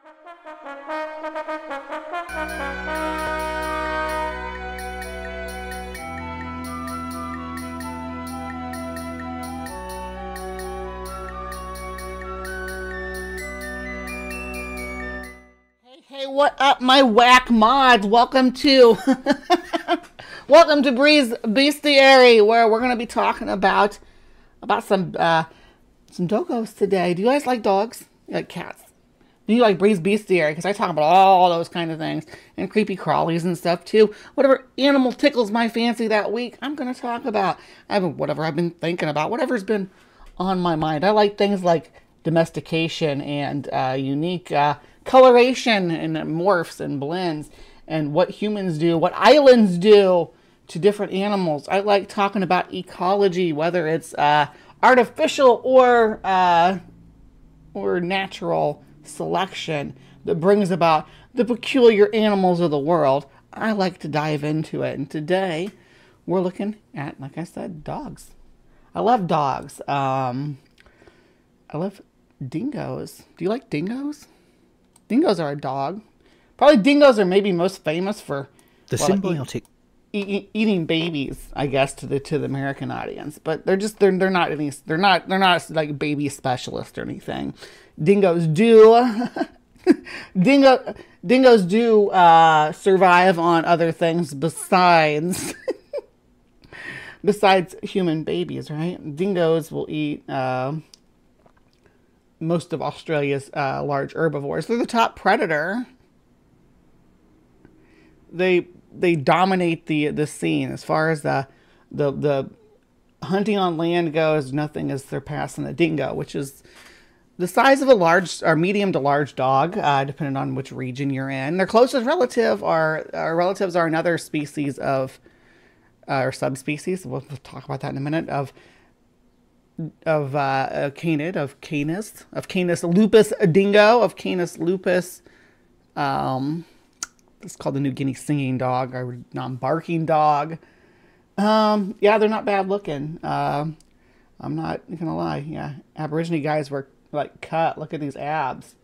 Hey, what up, my whack mods? Welcome to welcome to Bree's Bestiary, where we're gonna be talking about some dogos today. Do you guys like dogs? You like cats? Do you like Bree's Bestiary? Because I talk about all those kind of things and creepy crawlies and stuff too. Whatever animal tickles my fancy that week, I'm gonna talk about. Whatever I've been thinking about, whatever's been on my mind. I like things like domestication and unique coloration and morphs and blends, and what humans do, what islands do to different animals. I like talking about ecology, whether it's artificial or natural selection that brings about the peculiar animals of the world. I like to dive into it, and today we're looking at, like I said, dogs. I love dogs. I love dingoes. Do you like dingoes? Dingoes are a dog. Probably dingoes are maybe most famous for the symbiotic eating babies, I guess, to the American audience. But they're not like baby specialists or anything. Dingoes do dingoes do survive on other things besides besides human babies, right? Dingoes will eat most of Australia's large herbivores. They're the top predator. They dominate the scene as far as the hunting on land goes. Nothing is surpassing the dingo, which is the size of a large or medium to large dog, depending on which region you're in. Their closest relatives are another species of or subspecies. We'll talk about that in a minute. Of Canis lupus dingo, of Canis lupus. It's called the New Guinea singing dog or non-barking dog. Yeah, they're not bad looking. I'm not gonna lie. Yeah, Aborigine guys were like cut. Look at these abs.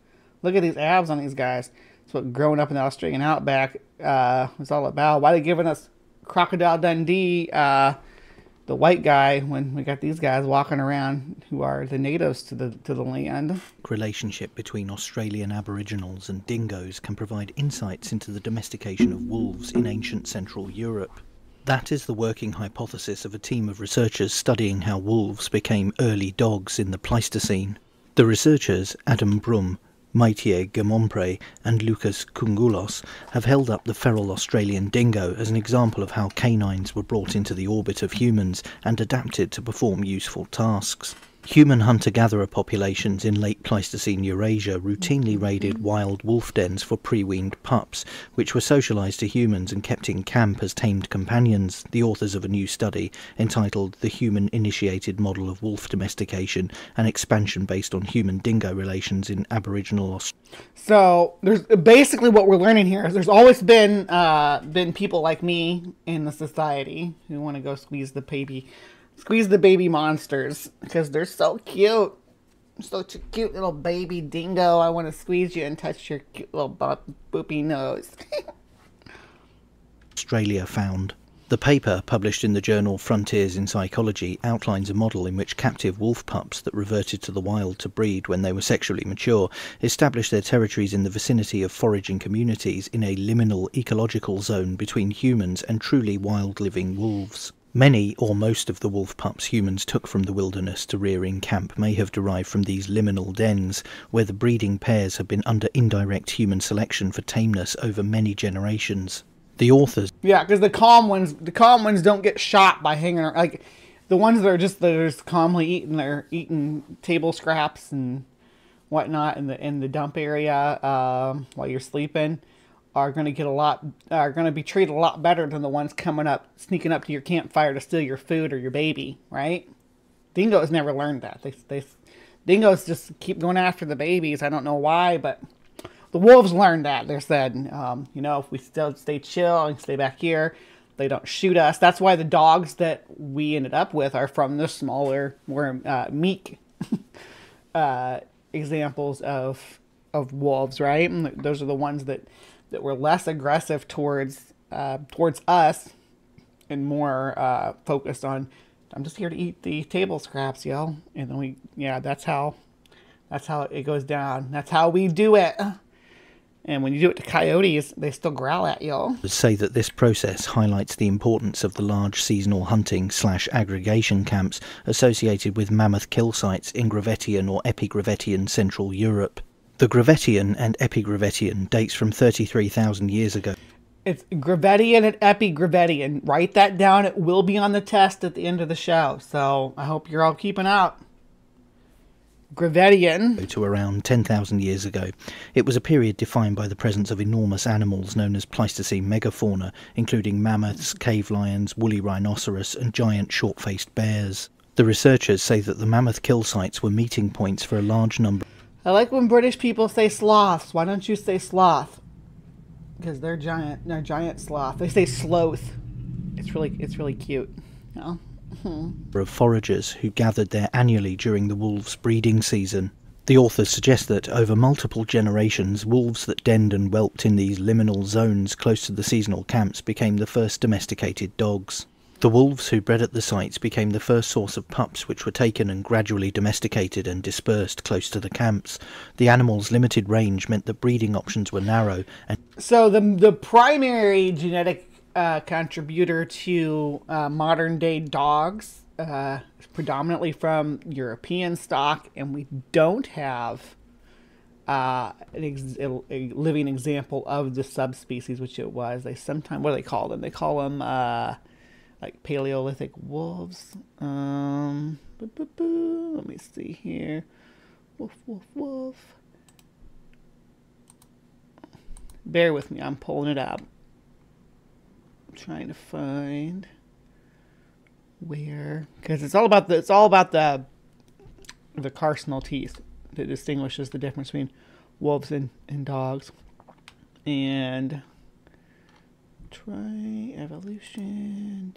Look at these abs on these guys. That's what growing up in the Australian outback was all about. Why are they giving us Crocodile Dundee? The white guy, when we got these guys walking around who are the natives to the land. Relationship between Australian Aboriginals and dingoes can provide insights into the domestication of wolves in ancient Central Europe. That is the working hypothesis of a team of researchers studying how wolves became early dogs in the Pleistocene. The researchers, Adam Brum, Maitier Gemompre and Lucas Koungoulos, have held up the feral Australian dingo as an example of how canines were brought into the orbit of humans and adapted to perform useful tasks. Human hunter-gatherer populations in late Pleistocene Eurasia routinely raided wild wolf dens for pre-weaned pups, which were socialised to humans and kept in camp as tamed companions, the authors of a new study entitled The Human-Initiated Model of Wolf Domestication, an expansion based on human-dingo relations in Aboriginal Australia. So, there's basically what we're learning here is there's always been people like me in the society who want to go squeeze the baby monsters because they're so cute. Such a cute little baby dingo. I want to squeeze you and touch your cute little boopy nose. Australia found. The paper, published in the journal Frontiers in Psychology, outlines a model in which captive wolf pups that reverted to the wild to breed when they were sexually mature established their territories in the vicinity of foraging communities in a liminal ecological zone between humans and truly wild-living wolves. Many or most of the wolf pups humans took from the wilderness to rear in camp may have derived from these liminal dens, where the breeding pairs have been under indirect human selection for tameness over many generations. The authors... Yeah, because the calm ones don't get shot by hanging around. Like, the ones that are just calmly eating table scraps and whatnot in the dump area while you're sleeping are going to be treated a lot better than the ones sneaking up to your campfire to steal your food or your baby, right? Dingoes never learned that. Dingoes just keep going after the babies. I don't know why, but the wolves learned that. They said, if we still stay chill and stay back here, they don't shoot us. That's why the dogs that we ended up with are from the smaller, more meek examples of wolves, right? And those are the ones that were less aggressive towards us and more focused on, I'm just here to eat the table scraps, yo. And then that's how it goes down. That's how we do it. And when you do it to coyotes, they still growl at you. Say that this process highlights the importance of the large seasonal hunting / aggregation camps associated with mammoth kill sites in Gravettian or Epigravettian Central Europe. The Gravettian and Epigravettian dates from 33,000 years ago. It's Gravettian and Epigravettian. Write that down. It will be on the test at the end of the show. So I hope you're all keeping out. Gravettian. To around 10,000 years ago. It was a period defined by the presence of enormous animals known as Pleistocene megafauna, including mammoths, cave lions, woolly rhinoceros, and giant short-faced bears. The researchers say that the mammoth kill sites were meeting points for a large number. I like when British people say sloths. Why don't you say sloth? Because they're giant. They're giant sloth. They say sloth. It's really cute. You know? Of foragers who gathered there annually during the wolves' breeding season. The authors suggest that over multiple generations, wolves that denned and whelped in these liminal zones close to the seasonal camps became the first domesticated dogs. The wolves who bred at the sites became the first source of pups, which were taken and gradually domesticated and dispersed close to the camps. The animals' limited range meant that breeding options were narrow. And so the primary genetic contributor to modern day dogs is predominantly from European stock, and we don't have a living example of the subspecies, which it was. They sometimes, what do they call them? They call them like Paleolithic wolves. Let me see here. Woof, woof, woof. Bear with me, I'm pulling it up. I'm trying to find where, because it's all about the carcinal teeth that distinguishes the difference between wolves and dogs. And try evolution.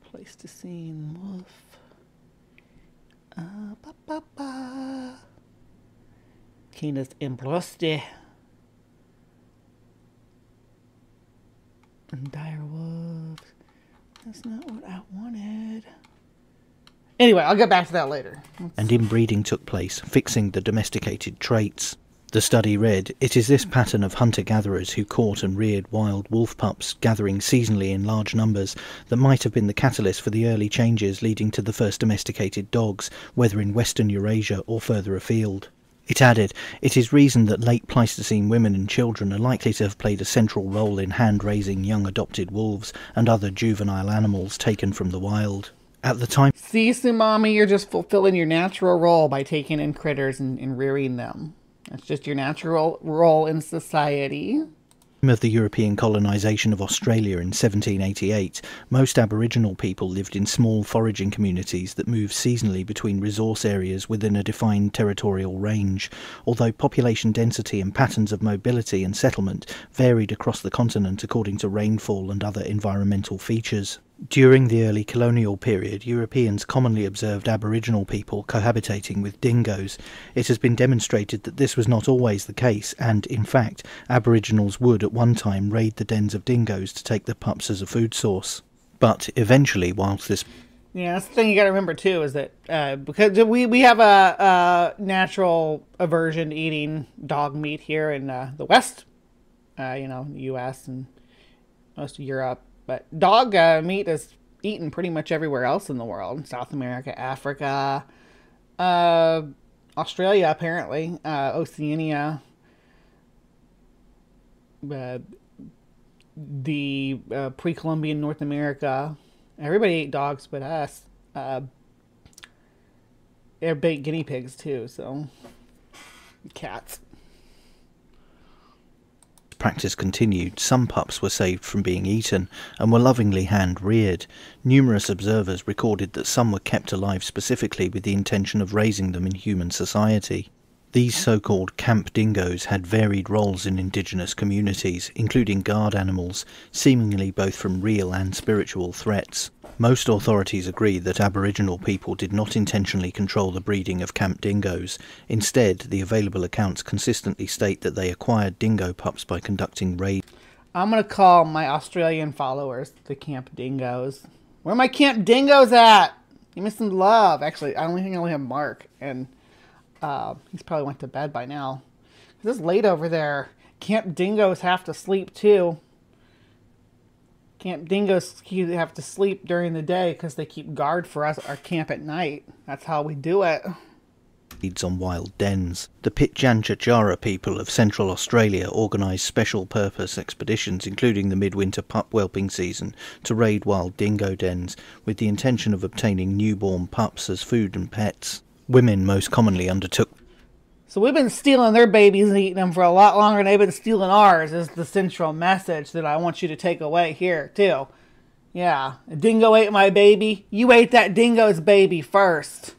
Pleistocene wolf. Canis imbroste. And dire wolves. That's not what I wanted. Anyway, I'll get back to that later. And inbreeding took place, fixing the domesticated traits. The study read, "It is this pattern of hunter-gatherers who caught and reared wild wolf pups, gathering seasonally in large numbers, that might have been the catalyst for the early changes leading to the first domesticated dogs, whether in Western Eurasia or further afield." It added, "It is reasoned that late Pleistocene women and children are likely to have played a central role in hand-raising young adopted wolves and other juvenile animals taken from the wild." At the time... See, Sumami, you're just fulfilling your natural role by taking in critters and rearing them. That's just your natural role in society. Of the European colonisation of Australia in 1788, most Aboriginal people lived in small foraging communities that moved seasonally between resource areas within a defined territorial range, although population density and patterns of mobility and settlement varied across the continent according to rainfall and other environmental features. During the early colonial period, Europeans commonly observed Aboriginal people cohabitating with dingoes. It has been demonstrated that this was not always the case, and, in fact, Aboriginals would at one time raid the dens of dingoes to take the pups as a food source. But, eventually, whilst this... Yeah, that's the thing you got to remember, too, is that because we have a natural aversion to eating dog meat here in the West, the U.S. and most of Europe. But dog meat is eaten pretty much everywhere else in the world. South America, Africa, Australia, apparently, Oceania, the pre-Columbian North America. Everybody ate dogs but us. They're big guinea pigs, too, so cats. Practice continued, some pups were saved from being eaten and were lovingly hand-reared. Numerous observers recorded that some were kept alive specifically with the intention of raising them in human society. These so-called camp dingoes had varied roles in indigenous communities, including guard animals, seemingly both from real and spiritual threats. Most authorities agree that Aboriginal people did not intentionally control the breeding of camp dingoes. Instead, the available accounts consistently state that they acquired dingo pups by conducting raids. I'm going to call my Australian followers the camp dingoes. Where are my camp dingoes at? Give me some love. Actually, I only have Mark, and he's probably went to bed by now. It's late over there. Camp dingoes have to sleep too. Camp dingoes have to sleep during the day because they keep guard for us, our camp at night. That's how we do it. On wild dens. The Pitjantjatjara people of Central Australia organised special purpose expeditions, including the midwinter pup whelping season, to raid wild dingo dens, with the intention of obtaining newborn pups as food and pets. Women most commonly undertook. So we've been stealing their babies and eating them for a lot longer than they've been stealing ours, is the central message that I want you to take away here, too. Yeah, a dingo ate my baby. You ate that dingo's baby first.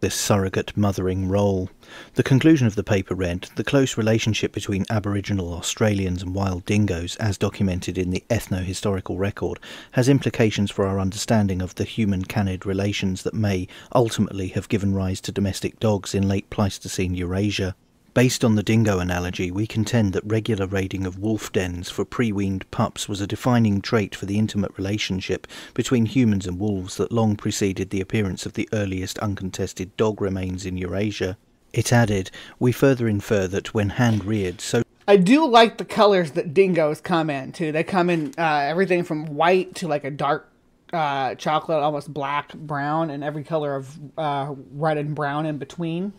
This surrogate mothering role. The conclusion of the paper read, the close relationship between Aboriginal Australians and wild dingoes, as documented in the ethno-historical record, has implications for our understanding of the human-canid relations that may ultimately have given rise to domestic dogs in late Pleistocene Eurasia. Based on the dingo analogy, we contend that regular raiding of wolf dens for pre-weaned pups was a defining trait for the intimate relationship between humans and wolves that long preceded the appearance of the earliest uncontested dog remains in Eurasia. It added, we further infer that when hand-reared, so... I do like the colors that dingoes come in, too. They come in everything from white to like a dark chocolate, almost black, brown, and every color of red and brown in between.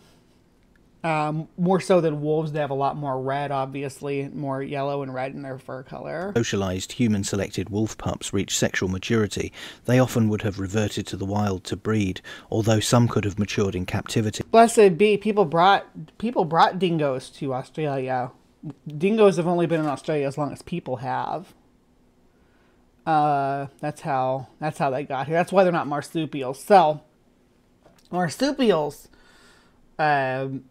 More so than wolves, they have a lot more red, obviously, more yellow and red in their fur color. Socialized human-selected wolf pups reach sexual maturity. They often would have reverted to the wild to breed, although some could have matured in captivity. Blessed be, people brought dingoes to Australia. Dingoes have only been in Australia as long as people have. That's how they got here. That's why they're not marsupials. So, marsupials, kind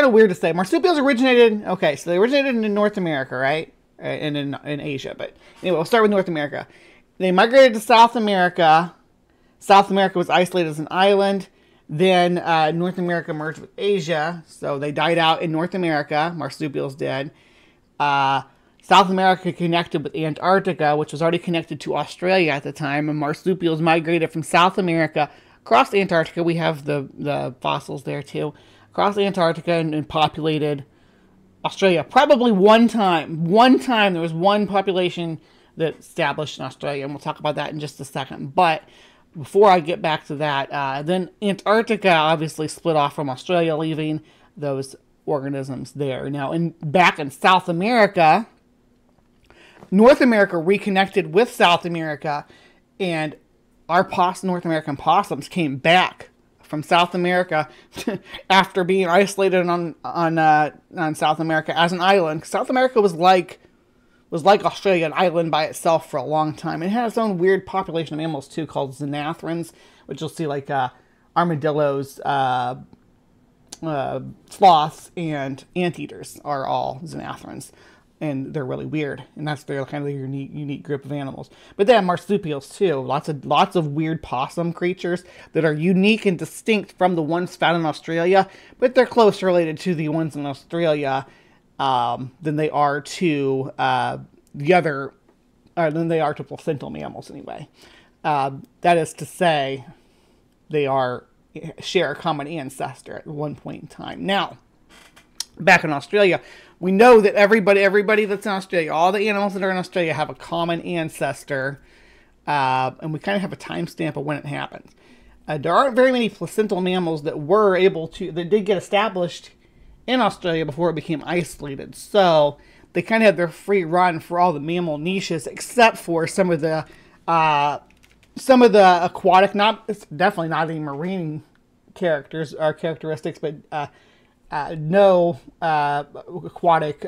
of weird to say. Marsupials originated, okay, so they originated in North America, right? And in Asia. But anyway, we'll start with North America. They migrated to South America. South America was isolated as an island. Then North America merged with Asia. So they died out in North America. Marsupials did. South America connected with Antarctica, which was already connected to Australia at the time. And marsupials migrated from South America across Antarctica. We have the fossils there too. Across Antarctica and populated Australia. Probably one time there was one population that established in Australia, and we'll talk about that in just a second. But before I get back to that, then Antarctica obviously split off from Australia, leaving those organisms there. Now, back in South America, North America reconnected with South America, and our North American possums came back from South America after being isolated on South America as an island. South America was like Australia, an island by itself for a long time. It had its own weird population of animals too, called xenanthrans, which you'll see like armadillos, sloths, and anteaters are all xenanthrans. And they're really weird, and that's their kind of unique group of animals. But they have marsupials too. Lots of weird possum creatures that are unique and distinct from the ones found in Australia, but they're close related to the ones in Australia than they are to than they are to placental mammals anyway. That is to say, they share a common ancestor at one point in time. Now, back in Australia, we know that everybody that's in Australia, all the animals that are in Australia have a common ancestor, and we kind of have a timestamp of when it happens. There aren't very many placental mammals that did get established in Australia before it became isolated. So they kind of had their free run for all the mammal niches, except for some of the aquatic, definitely not any marine characteristics, but no aquatic,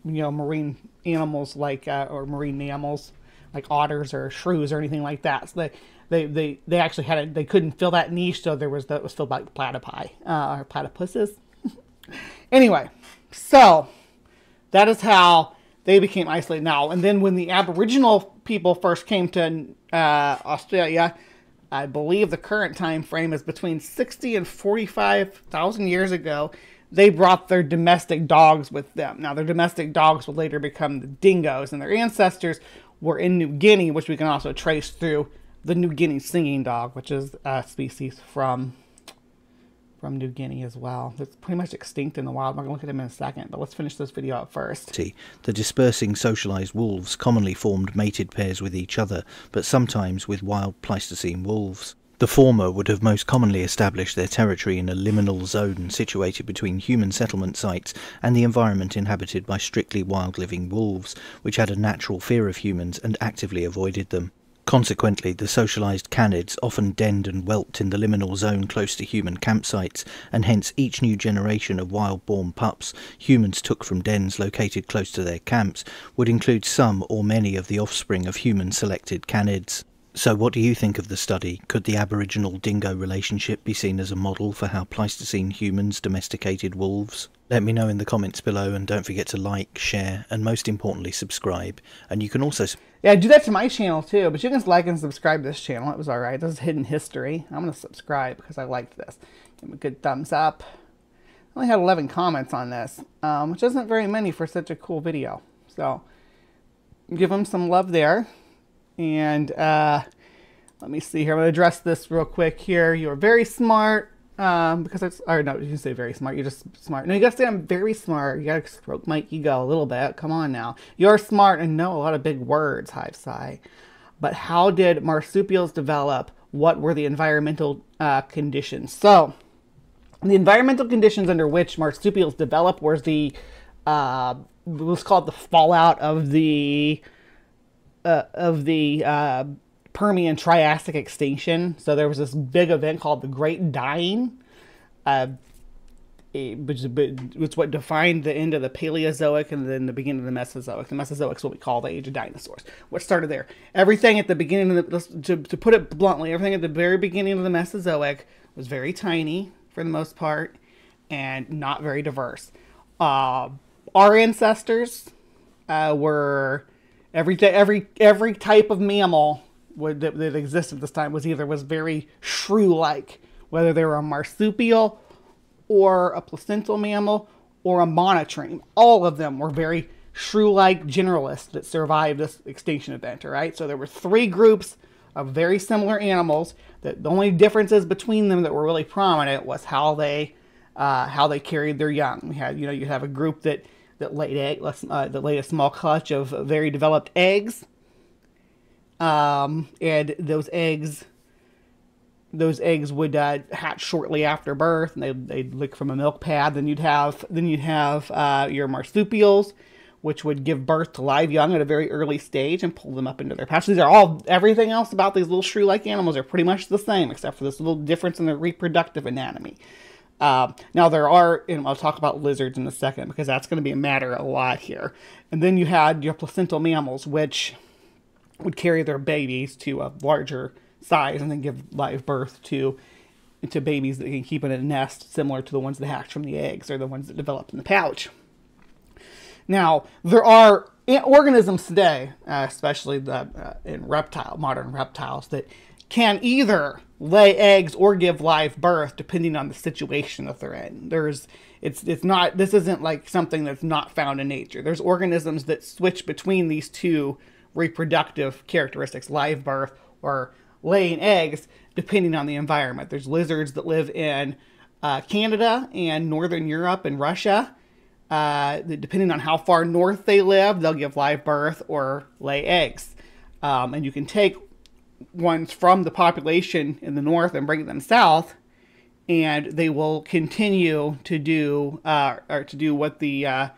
marine animals or marine mammals like otters or shrews or anything like that. So they actually they couldn't fill that niche, so that was filled by platypi or platypuses. Anyway, so that is how they became isolated now. And then when the Aboriginal people first came to Australia, I believe the current time frame is between 60 and 45,000 years ago. They brought their domestic dogs with them. Now, their domestic dogs would later become the dingoes, and their ancestors were in New Guinea, which we can also trace through the New Guinea singing dog, which is a species from New Guinea as well. It's pretty much extinct in the wild. We're going to look at them in a second, but let's finish this video up first. The dispersing socialized wolves commonly formed mated pairs with each other, but sometimes with wild Pleistocene wolves. The former would have most commonly established their territory in a liminal zone situated between human settlement sites and the environment inhabited by strictly wild-living wolves, which had a natural fear of humans and actively avoided them. Consequently, the socialized canids often denned and whelped in the liminal zone close to human campsites, and hence each new generation of wild-born pups humans took from dens located close to their camps would include some or many of the offspring of human-selected canids. So what do you think of the study? Could the Aboriginal-dingo relationship be seen as a model for how Pleistocene humans domesticated wolves? Let me know in the comments below, and don't forget to like, share, and most importantly subscribe. And you can also... Yeah, do that to my channel too, but you can like and subscribe to this channel. It was alright. This is Hidden History. I'm going to subscribe because I liked this. Give me a good thumbs up. I only had 11 comments on this, which isn't very many for such a cool video. So, give them some love there. And let me see here. I'm going to address this real quick here. You're very smart. Because it's, or no, you can say very smart. You're just smart. No, you gotta say I'm very smart. You gotta stroke my ego a little bit. Come on now. You're smart and know a lot of big words, HiveSci. But how did marsupials develop? What were the environmental conditions? So, the environmental conditions under which marsupials developed was the, what's called the fallout of the Permian Triassic extinction. So there was this big event called the Great Dying, which is what defined the end of the Paleozoic and then the beginning of the Mesozoic. The Mesozoic is what we call the age of dinosaurs. What started there? Everything at the beginning of the, to put it bluntly, everything at the very beginning of the Mesozoic was very tiny for the most part and not very diverse. Our ancestors were every type of mammal that existed at this time was very shrew-like, whether they were a marsupial or a placental mammal or a monotreme. All of them were very shrew-like generalists that survived this extinction event, all right? So there were three groups of very similar animals that the only differences between them that were really prominent was how they carried their young. We had, you have a group that laid a small clutch of very developed eggs. And those eggs would hatch shortly after birth, and they'd lick from a milk pad. Then you'd have your marsupials, which would give birth to live young at a very early stage and pull them up into their pouch. Everything else about these little shrew-like animals are pretty much the same, except for this little difference in their reproductive anatomy. Now there are, and I'll talk about lizards in a second because that's going to be a matter a lot here. And then you had your placental mammals, which would carry their babies to a larger size and then give live birth to babies that can keep in a nest similar to the ones that hatch from the eggs or the ones that develop in the pouch. Now, there are organisms today, especially in modern reptiles, that can either lay eggs or give live birth depending on the situation that they're in. This isn't like something that's not found in nature. There's organisms that switch between these two reproductive characteristics, live birth or laying eggs, depending on the environment. There's lizards that live in Canada and Northern Europe and Russia. Depending on how far north they live, they'll give live birth or lay eggs. And you can take ones from the population in the north and bring them south, and they will continue to do what the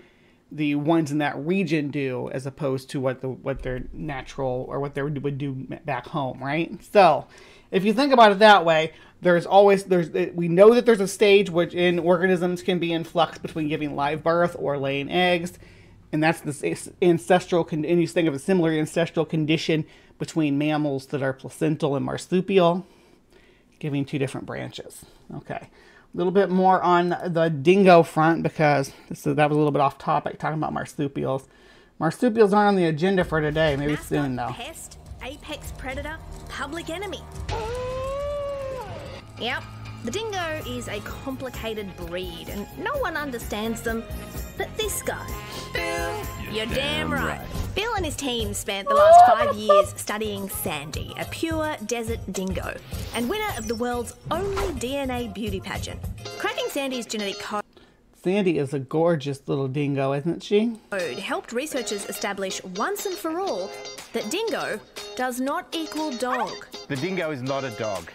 ones in that region do, as opposed to what their natural or what they would do back home, right? So, if you think about it that way, we know that there's a stage which in organisms can be in flux between giving live birth or laying eggs, and that's this ancestral. And you think of a similar ancestral condition between mammals that are placental and marsupial, giving two different branches. Okay. A little bit more on the dingo front because that was a little bit off topic talking about marsupials. Marsupials aren't on the agenda for today. Maybe Mascot, soon, though. Pest, apex predator, public enemy. Yep, the dingo is a complicated breed and no one understands them but this guy. Bill, you're damn right. Bill and his team spent the last 5 years studying Sandy, a pure desert dingo, and winner of the world's only DNA beauty pageant. Cracking Sandy's genetic code Sandy is a gorgeous little dingo, isn't she? helped researchers establish once and for all that dingo does not equal dog. The dingo is not a dog.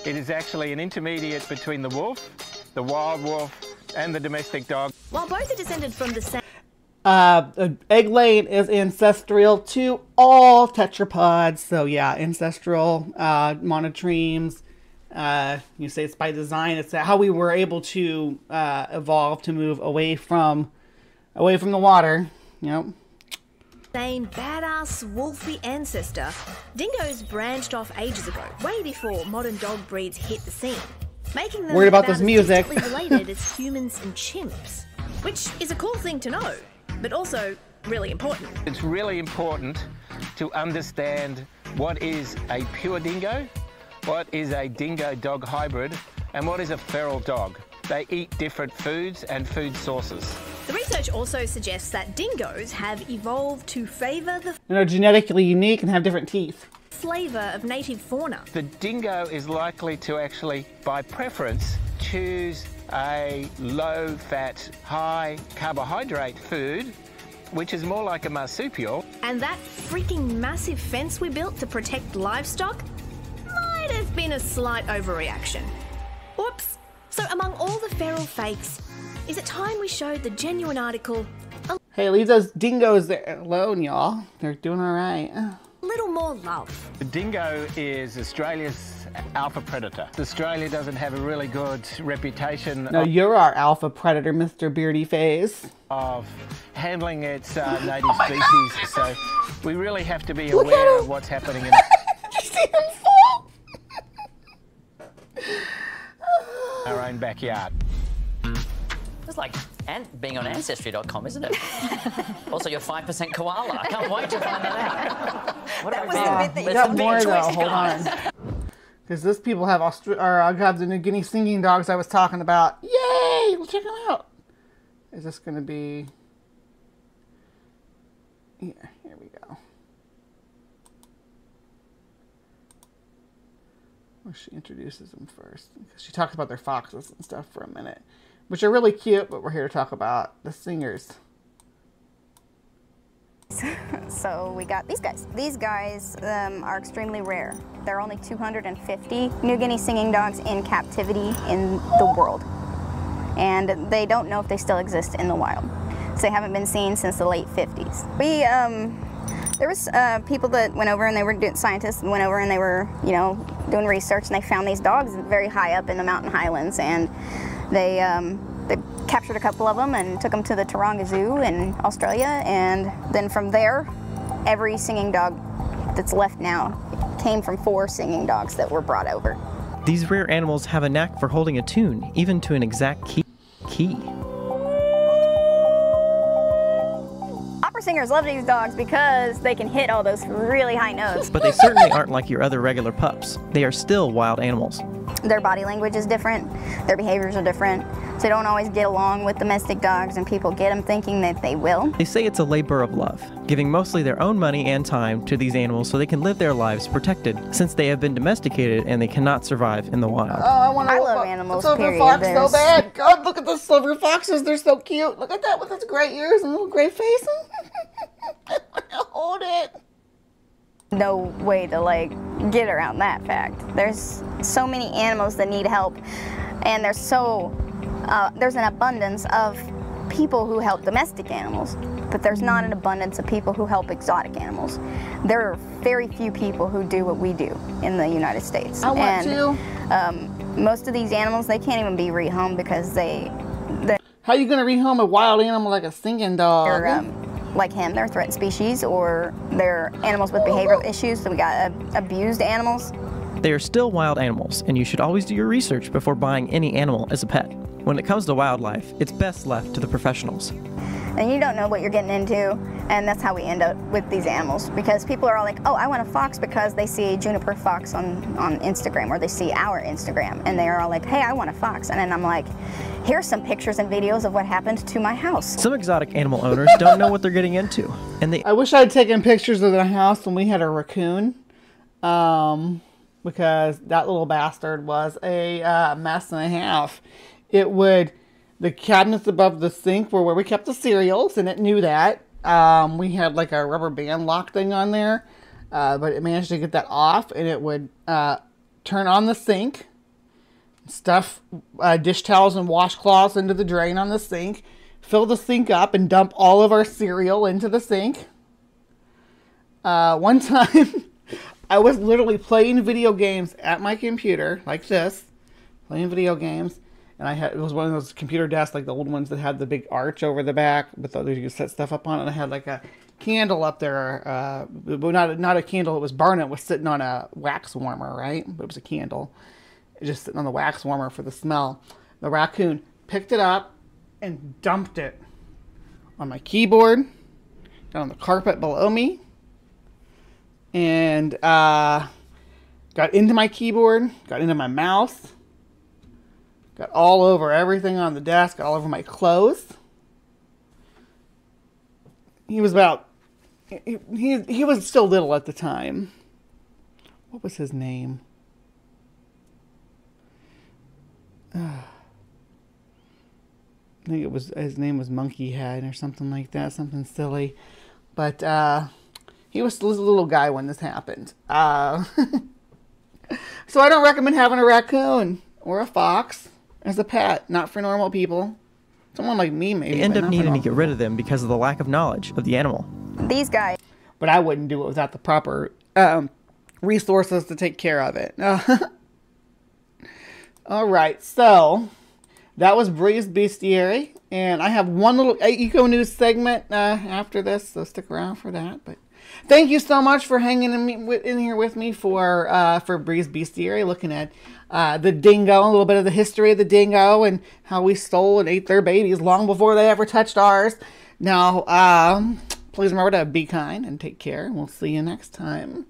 It is actually an intermediate between the wolf, the wild wolf, and the domestic dog. While both are descended from the same Egg laying is ancestral to all tetrapods. So yeah, ancestral monotremes. You say it's by design. It's how we were able to evolve to move away from the water. You know. same badass wolfy ancestor, dingoes branched off ages ago, way before modern dog breeds hit the scene, making them worried about about this as music. distantly related as humans and chimps, which is a cool thing to know, but also really important. It's really important to understand what is a pure dingo, what is a dingo-dog hybrid, and what is a feral dog. They eat different foods and food sources. The research also suggests that dingoes have evolved to favour the And are genetically unique and have different teeth. flavour of native fauna. The dingo is likely to actually, by preference, choose a low-fat, high-carbohydrate food, which is more like a marsupial. And that freaking massive fence we built to protect livestock might have been a slight overreaction. Whoops. So among all the feral fakes, is it time we showed the genuine article Hey, leave those dingoes there alone, y'all. They're doing all right. a little more love? The dingo is Australia's alpha predator. Australia doesn't have a really good reputation No, you're our alpha predator, Mr. Beardy Face. of handling its native species, so we really have to be aware of what's happening in Did you see him fall? our own backyard. It's like being on Ancestry.com, isn't it? Also, you're 5% koala. I can't wait to find that out. What That about was the being- bit that you We there's got some big more though. choice, Hold guys. on. Because those people have have the New Guinea singing dogs I was talking about. Yay! We'll check them out. Is this going to be... Yeah, here we go. Well, she introduces them first. Because she talks about their foxes and stuff for a minute. Which are really cute, but we're here to talk about the singers. So we got these guys. These guys are extremely rare. There are only 250 New Guinea singing dogs in captivity in the world. And they don't know if they still exist in the wild. So they haven't been seen since the late 50s. There was people that went over and they were doing, scientists went over and they were, doing research and they found these dogs very high up in the mountain highlands, and they captured a couple of them and took them to the Taronga Zoo in Australia, and then from there, every singing dog that's left now came from 4 singing dogs that were brought over. These rare animals have a knack for holding a tune, even to an exact key. Opera singers love these dogs because they can hit all those really high notes. But they certainly aren't like your other regular pups. They are still wild animals. Their body language is different, their behaviors are different, so they don't always get along with domestic dogs, and people get them thinking that they will. They say it's a labor of love, giving mostly their own money and time to these animals so they can live their lives protected, since they have been domesticated and they cannot survive in the wild. Oh, I love animals, Silver period. fox so There's- bad. God, look at the silver foxes. They're so cute. Look at that with its gray ears and little gray face. I want to hold it. No way to get around that fact. There's so many animals that need help, and there's an abundance of people who help domestic animals, but there's not an abundance of people who help exotic animals. There are very few people who do what we do in the United States. I want and, most of these animals, they can't even be rehomed because they're How you going to rehome a wild animal like a singing dog? like him, they're a threatened species, or they're animals with behavioral issues. So we got abused animals. They are still wild animals, and you should always do your research before buying any animal as a pet. When it comes to wildlife, it's best left to the professionals. and you don't know what you're getting into, and that's how we end up with these animals, because people are all like, oh, I want a fox, because they see Juniper Fox on Instagram, or they see our Instagram, and they're all like, hey, I want a fox. And then I'm like, here's some pictures and videos of what happened to my house. Some exotic animal owners don't know what they're getting into, and they I wish I had taken pictures of the house when we had a raccoon, because that little bastard was a mess and a half. The cabinets above the sink were where we kept the cereals, and it knew that. We had like a rubber band lock thing on there, but it managed to get that off, and it would turn on the sink, stuff dish towels and washcloths into the drain on the sink, fill the sink up, and dump all of our cereal into the sink. One time, I was literally playing video games at my computer, like this, playing video games. And it was one of those computer desks, like the old ones that had the big arch over the back, with the, you could set stuff up on it. And I had like a candle up there, but not a candle. It was Barnett was sitting on a wax warmer, right? But it was a candle, just sitting on the wax warmer for the smell. The raccoon picked it up and dumped it on my keyboard, down on the carpet below me, and got into my keyboard, got into my mouse. Got all over everything on the desk, all over my clothes. He was he was still little at the time. What was his name? I think his name was Monkey Head or something like that, something silly. But he was a little guy when this happened. So I don't recommend having a raccoon or a fox as a pet, not for normal people. Someone like me, maybe. end up needing to get rid of them because of the lack of knowledge of the animal. These guys. But I wouldn't do it without the proper resources to take care of it. All right, so that was Bree's Bestiary, and I have one little EcoNews segment after this, so stick around for that. But thank you so much for hanging in here with me for Bree's Bestiary, looking at the dingo, a little bit of the history of the dingo and how we stole and ate their babies long before they ever touched ours. Now, please remember to be kind and take care, and we'll see you next time.